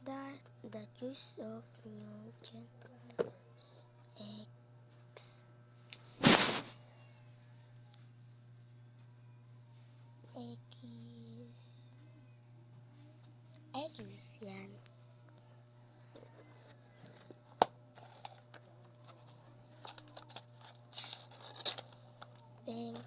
that the juice of nutrient eggs yan. Pink.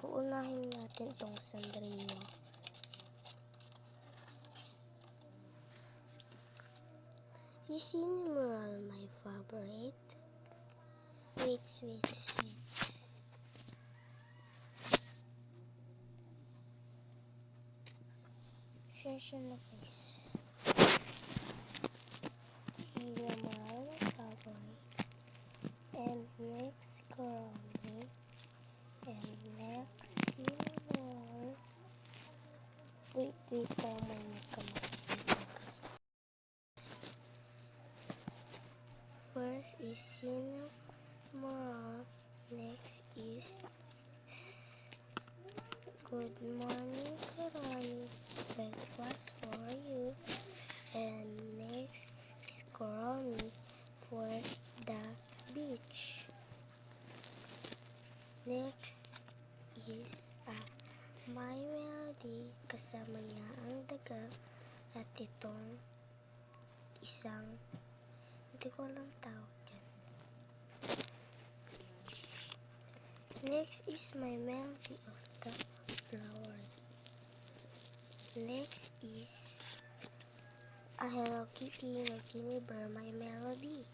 Uunahin natin tong Sandrio. Is Cinnamoroll my favorite? Wait. Share na guys. Cinnamoroll my favorite. And next Corona. And next Cinnamoroll. Wait, tama na kamay. First is Cinnamoroll. Next is good morning, Corona. Breakfast for you. And next is Corona for the beach. Next is My Melody. Kasama niya ang daga at itong isang hindi ko alam tawag dyan. Next is My Melody of the Flowers. Next is a Hello Kitty na Tinniber My Melody.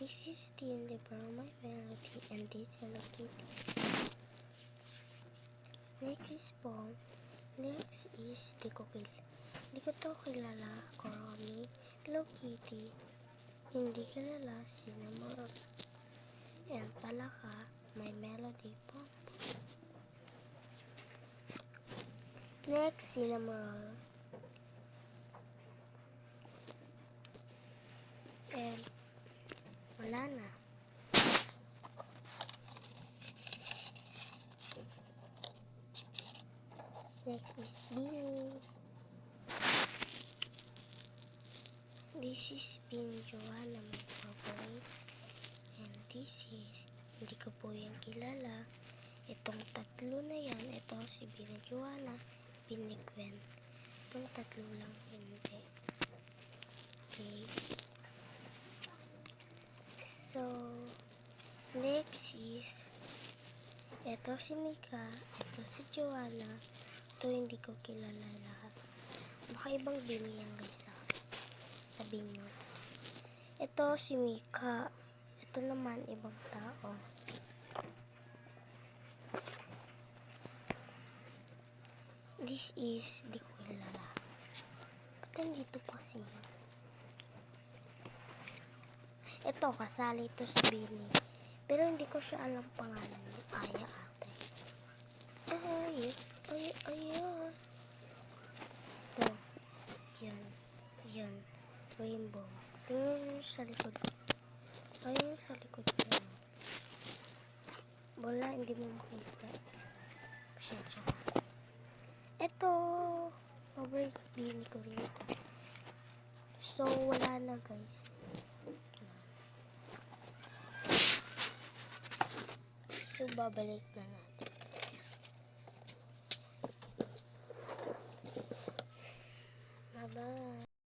This is Tinniber My Melody and this Hello Kitty. Next is Pong. Next is di ko to kilala. Corona. Hello Kitty. Hindi kilala. Cinnamoroll. And Palaka. My Melody. Pong. Next, Cinnamoroll. And wala na. Next is Beanie. This is Beanie Joanna, my favorite. And this is, hindi ko po yan kilala. Itong tatlo na yan, ito si Beanie Joanna, Beanie Gwen. Itong tatlo lang hindi. Okay. So, next is, ito si Mika, ito si Joanna. Ito hindi ko kilala lahat. Baka ibang Beanie yan guys ha. Sabihin nyo. Ito si Mika. Ito naman ibang tao. This is, di ko kilala. Ba't nandito pa siya? Ito, kasali ito sa Beanie. Pero hindi ko siya alam pangalan. Aya ate. Ay. Ito. Yan. Rainbow. Tingnan nyo sa likod. Ayun sa likod ko. Wala, hindi mo makita. Pasensya na. Ito. Favorite Beanie ko rin ito. So, wala na guys. So, babalik na natin. Bye-bye.